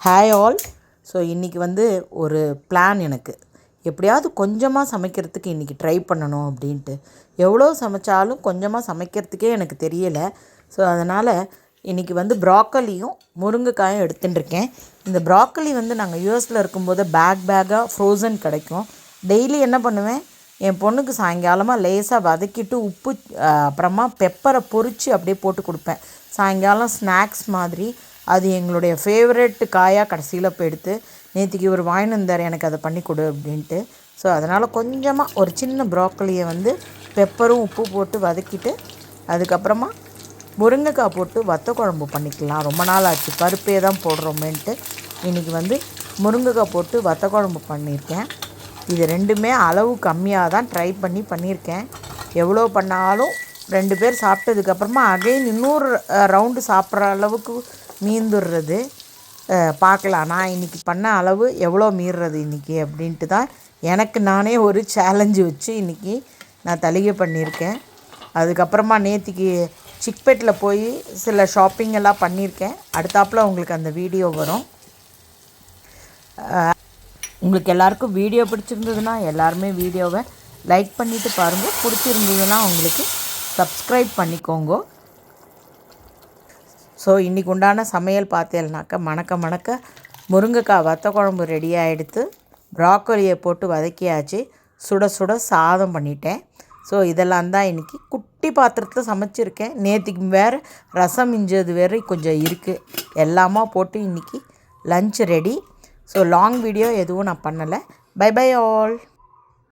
Hi all. So இன்றைக்கி வந்து ஒரு பிளான் எனக்கு. எப்படியாவது கொஞ்சமாக சமைக்கிறதுக்கு இன்றைக்கி ட்ரை பண்ணணும் அப்படின்ட்டு. எவ்வளோ சமைச்சாலும் கொஞ்சமாக சமைக்கிறதுக்கே எனக்கு தெரியலை. ஸோ அதனால் இன்றைக்கி வந்து ப்ராக்கலியும் முருங்கைக்காயும் எடுத்துட்டுருக்கேன். இந்த ப்ராக்கலி வந்து நாங்கள் யூஎஸில் இருக்கும்போது பேக்காக ஃப்ரோசன் கிடைக்கும். டெய்லி என்ன பண்ணுவேன், என் பொண்ணுக்கு சாயங்காலமாக லேசாக வதக்கிட்டு உப்பு அப்புறமா பெப்பரை பொரித்து அப்படியே போட்டு கொடுப்பேன். சாயங்காலம் ஸ்நாக்ஸ் மாதிரி. அது எங்களுடைய ஃபேவரெட் காயாக கடைசியில் இப்போ எடுத்து நேற்றுக்கு ஒரு வாங்கிட்டு வந்தார், எனக்கு அதை பண்ணி கொடு அப்படின்ட்டு. ஸோ அதனால் கொஞ்சமாக ஒரு சின்ன ப்ராக்கலியை வந்து பெப்பரும் உப்பு போட்டு வதக்கிட்டு அதுக்கப்புறமா முருங்கைக்காய் போட்டு வத்த குழம்பு பண்ணிக்கலாம். ரொம்ப நாள் ஆச்சு, பருப்பே தான் போடுறோமேன்ட்டு இன்றைக்கி வந்து முருங்கைக்காய் போட்டு வத்த குழம்பு பண்ணியிருக்கேன். இது ரெண்டுமே அளவு கம்மியாக தான் ட்ரை பண்ணியிருக்கேன். எவ்வளோ பண்ணாலும் 2 பேர் சாப்பிட்டதுக்கப்புறமா அகைன் இன்னொரு ரவுண்டு சாப்பிட்ற அளவுக்கு மீந்துடுறது. பார்க்கலாம் நான் இன்றைக்கி பண்ண அளவு எவ்வளோ மீறுறது இன்றைக்கி அப்படின்ட்டு தான் எனக்கு நானே ஒரு சேலஞ்சு வச்சு இன்றைக்கி நான் தளிகை பண்ணியிருக்கேன். அதுக்கப்புறமா நேற்றுக்கு சிக்பேட்டில் போய் சில ஷாப்பிங் எல்லாம் பண்ணியிருக்கேன். அடுத்தாப்பில் உங்களுக்கு அந்த வீடியோ வரும். உங்களுக்கு எல்லாருக்கும் வீடியோ பிடிச்சிருந்ததுன்னா எல்லாருமே வீடியோவை லைக் பண்ணிவிட்டு பாருங்கள். பிடிச்சிருந்ததுன்னா உங்களுக்கு சப்ஸ்கிரைப் பண்ணிக்கோங்க. ஸோ இன்றைக்கி உண்டான சமையல் பார்த்தேன்னாக்கா மணக்க முருங்கைக்காய் வத்த குழம்பு ரெடியாக எடுத்து ப்ராக்கோலியை போட்டு வதக்கியாச்சு. சுட சுட சாதம் பண்ணிட்டேன். ஸோ இதெல்லாம் தான் இன்றைக்கி குட்டி பாத்திரத்தில் சமைச்சிருக்கேன். நேற்றுக்கு வேறு ரசம் மிஞ்சது வேறு கொஞ்சம் இருக்குது. எல்லாமா போட்டு இன்றைக்கி lunch ready. So long video எதுவும் நான் பண்ணலை. Bye bye all.